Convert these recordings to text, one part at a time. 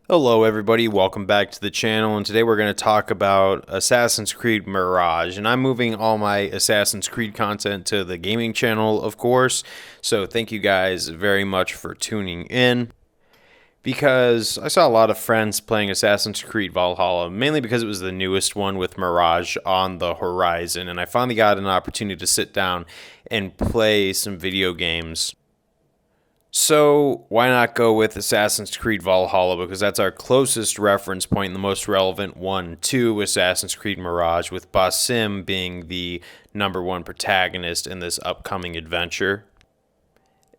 Hello everybody, welcome back to the channel, and today we're going to talk about Assassin's Creed Mirage, and I'm moving all my Assassin's Creed content to the gaming channel, of course, so thank you guys very much for tuning in, because I saw a lot of friends playing Assassin's Creed Valhalla, mainly because it was the newest one with Mirage on the horizon, and I finally got an opportunity to sit down and play some video games. So, why not go with Assassin's Creed Valhalla, because that's our closest reference point and the most relevant one to Assassin's Creed Mirage, with Basim being the number one protagonist in this upcoming adventure.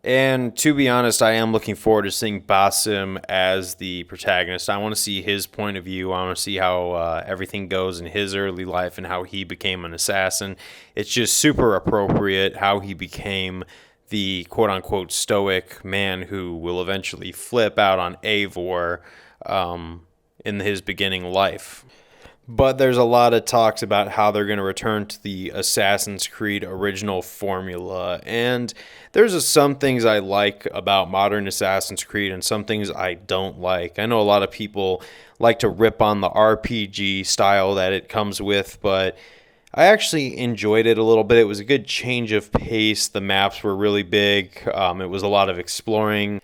And to be honest, I am looking forward to seeing Basim as the protagonist. I want to see his point of view. I want to see how everything goes in his early life and how he became an assassin. It's just super appropriate how he became the quote-unquote stoic man who will eventually flip out on Eivor in his beginning life. But there's a lot of talks about how they're going to return to the Assassin's Creed original formula, and there's some things I like about modern Assassin's Creed and some things I don't like. I know a lot of people like to rip on the RPG style that it comes with, but I actually enjoyed it a little bit. It was a good change of pace. The maps were really big. It was a lot of exploring.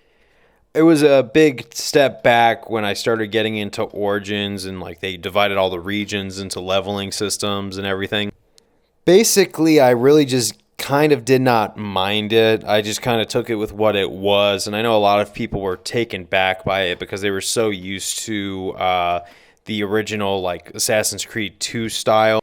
It was a big step back when I started getting into Origins and they divided all the regions into leveling systems and everything. Basically, I really just kind of did not mind it. I just kind of took it with what it was. And I know a lot of people were taken back by it because they were so used to the original Assassin's Creed 2 style.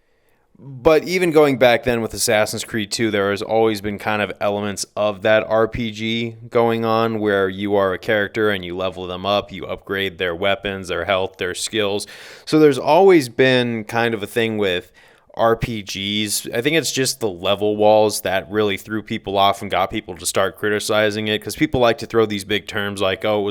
But even going back then with Assassin's Creed 2, there has always been kind of elements of that RPG going on where you are a character and you level them up, you upgrade their weapons, their health, their skills. So there's always been kind of a thing with RPGs. I think it's just the level walls that really threw people off and got people to start criticizing it, because people like to throw these big terms like, oh, it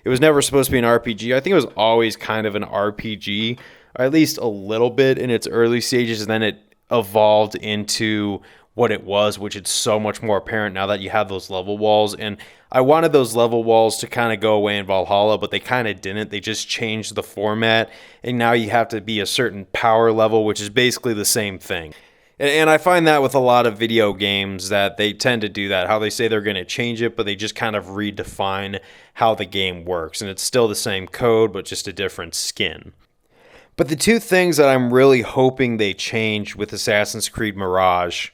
was never supposed to be an RPG. I think it was always kind of an RPG, or at least a little bit in its early stages, and then it evolved into what it was, which is so much more apparent now that you have those level walls. And I wanted those level walls to kind of go away in Valhalla, but they kind of didn't. They just changed the format, and now you have to be a certain power level, which is basically the same thing. And I find that with a lot of video games that they tend to do that, how they say they're going to change it, but they just kind of redefine how the game works. And it's still the same code, but just a different skin. But the two things that I'm really hoping they change with Assassin's Creed Mirage,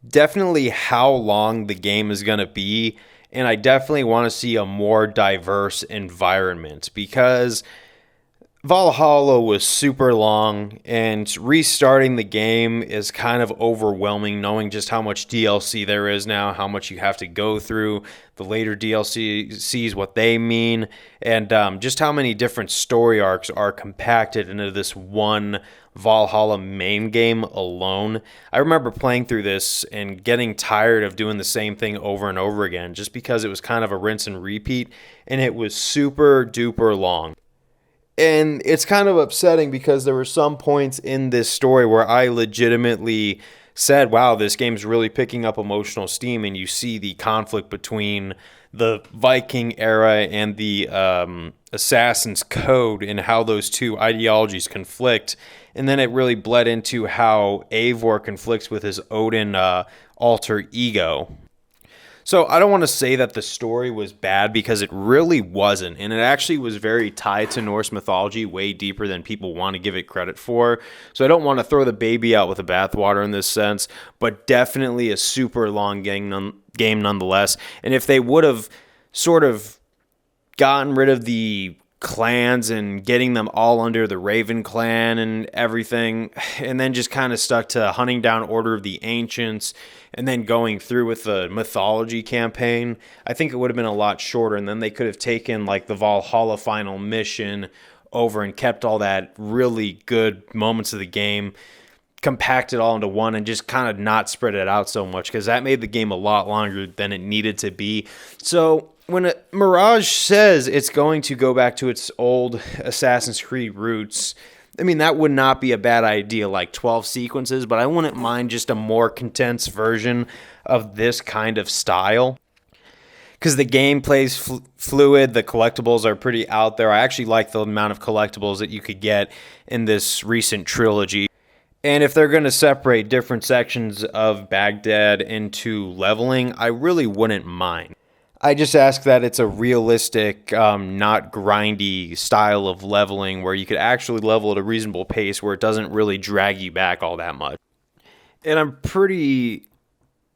definitely how long the game is going to be, and I definitely want to see a more diverse environment, because Valhalla was super long, and restarting the game is kind of overwhelming, knowing just how much DLC there is now, how much you have to go through, the later DLCs, what they mean, and just how many different story arcs are compacted into this one Valhalla main game alone. I remember playing through this and getting tired of doing the same thing over and over again, just because it was kind of a rinse and repeat, and it was super duper long. And it's kind of upsetting because there were some points in this story where I legitimately said, wow, this game's really picking up emotional steam, and you see the conflict between the Viking era and the Assassin's Code and how those two ideologies conflict. And then it really bled into how Eivor conflicts with his Odin alter ego. So I don't want to say that the story was bad, because it really wasn't. And it actually was very tied to Norse mythology, way deeper than people want to give it credit for. So I don't want to throw the baby out with the bathwater in this sense, but definitely a super long game nonetheless. And if they would have sort of gotten rid of the clans and getting them all under the Raven clan and everything, and then just kind of stuck to hunting down Order of the Ancients and then going through with the mythology campaign, I think it would have been a lot shorter, and then they could have taken the Valhalla final mission over and kept all that really good moments of the game, compact it all into one, and just kind of not spread it out so much, because that made the game a lot longer than it needed to be. So when Mirage says it's going to go back to its old Assassin's Creed roots, I mean, that would not be a bad idea, 12 sequences, but I wouldn't mind just a more condensed version of this kind of style. because the game plays fluid. The collectibles are pretty out there. I actually like the amount of collectibles that you could get in this recent trilogy. And if they're going to separate different sections of Baghdad into leveling, I really wouldn't mind. I just ask that it's a realistic, not grindy style of leveling where you could actually level at a reasonable pace where it doesn't really drag you back all that much. And I'm pretty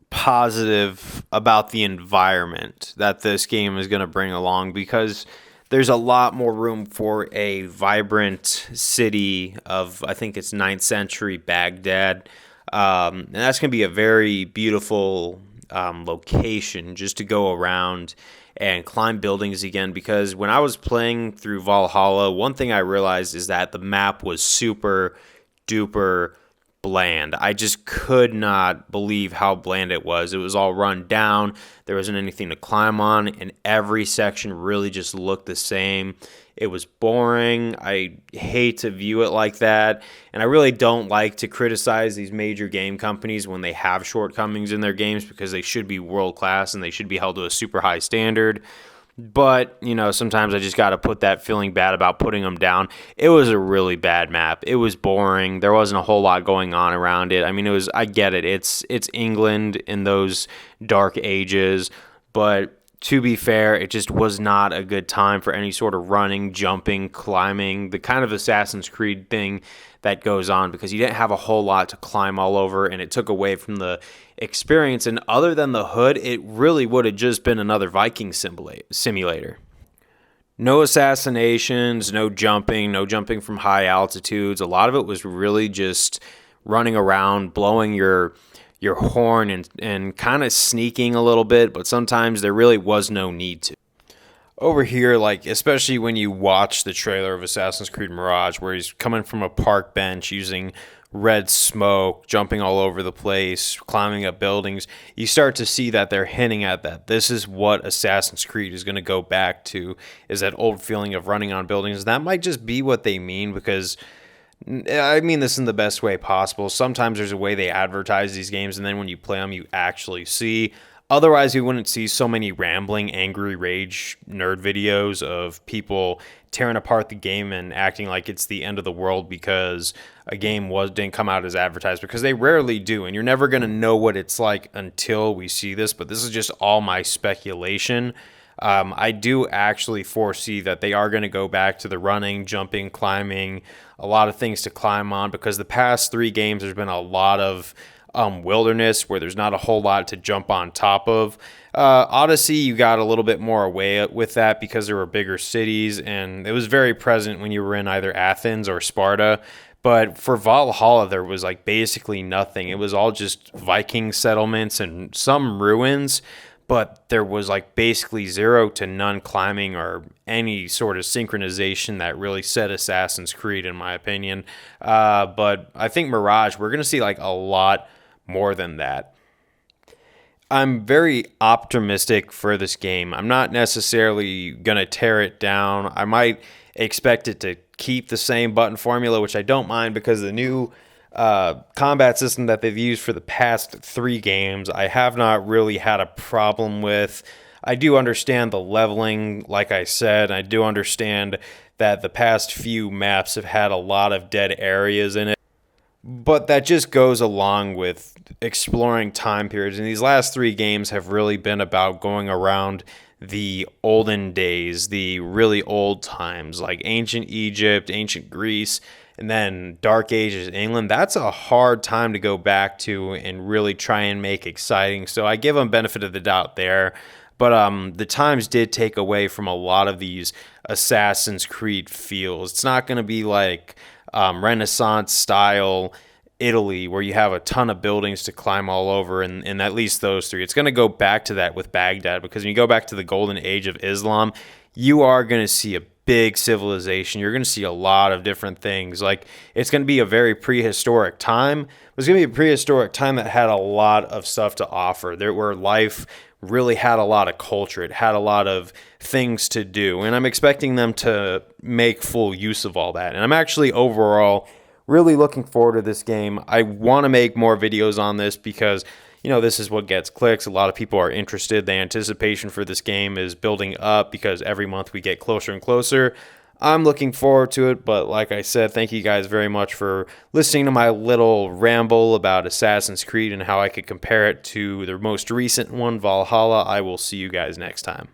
positive about the environment that this game is going to bring along, because there's a lot more room for a vibrant city of, I think it's 9th century Baghdad. And that's going to be a very beautiful location just to go around and climb buildings again, because when I was playing through Valhalla, one thing I realized is that the map was super duper bland. I just could not believe how bland it was. It was all run down. There wasn't anything to climb on, and every section really just looked the same. It was boring. I hate to view it like that, and I really don't like to criticize these major game companies when they have shortcomings in their games, because they should be world class and they should be held to a super high standard. But, sometimes I just got to put that feeling bad about putting them down. It was a really bad map. It was boring. There wasn't a whole lot going on around it. I mean, I get it. It's England in those dark ages. But to be fair, it just was not a good time for any sort of running, jumping, climbing, the kind of Assassin's Creed thing that goes on, because you didn't have a whole lot to climb all over, and it took away from the experience. And other than the hood, it really would have just been another Viking simulator. No assassinations, no jumping from high altitudes. A lot of it was really just running around, blowing your horn and kind of sneaking a little bit, but sometimes there really was no need to. Over here, especially when you watch the trailer of Assassin's Creed Mirage, where he's coming from a park bench using red smoke, jumping all over the place, climbing up buildings, you start to see that they're hinting at that. This is what Assassin's Creed is going to go back to, is that old feeling of running on buildings. That might just be what they mean, because I mean this in the best way possible. Sometimes there's a way they advertise these games, and then when you play them, you actually see. Otherwise, we wouldn't see so many rambling, angry rage nerd videos of people tearing apart the game and acting like it's the end of the world because a game didn't come out as advertised, because they rarely do, and you're never going to know what it's like until we see this. But this is just all my speculation. I do actually foresee that they are going to go back to the running, jumping, climbing, a lot of things to climb on, because the past 3 games there's been a lot of wilderness where there's not a whole lot to jump on top of. Odyssey, you got a little bit more away with that because there were bigger cities, and it was very present when you were in either Athens or Sparta. But for Valhalla, there was basically nothing. It was all just Viking settlements and some ruins, but there was basically 0 to none climbing or any sort of synchronization that really set Assassin's Creed, in my opinion. But I think Mirage, we're going to see a lot more than that. I'm very optimistic for this game. I'm not necessarily going to tear it down. I might expect it to keep the same button formula, which I don't mind, because the new combat system that they've used for the past 3 games, I have not really had a problem with. I do understand the leveling, like I said. I do understand that the past few maps have had a lot of dead areas in it. But that just goes along with exploring time periods. And these last 3 games have really been about going around the olden days, the really old times, like ancient Egypt, ancient Greece, and then Dark Ages England. That's a hard time to go back to and really try and make exciting. So I give them benefit of the doubt there. But the times did take away from a lot of these Assassin's Creed feels. It's not going to be like Renaissance style Italy where you have a ton of buildings to climb all over, and at least those 3. It's going to go back to that with Baghdad, because when you go back to the golden age of Islam, you are going to see a big civilization. You're going to see a lot of different things. It's going to be a very prehistoric time. It was going to be a prehistoric time that had a lot of stuff to offer. Where life really had a lot of culture. It had a lot of things to do, and I'm expecting them to make full use of all that. And I'm actually overall really looking forward to this game. I want to make more videos on this because this is what gets clicks. A lot of people are interested. The anticipation for this game is building up because every month we get closer and closer. I'm looking forward to it, but like I said, thank you guys very much for listening to my little ramble about Assassin's Creed and how I could compare it to the most recent one, Valhalla. I will see you guys next time.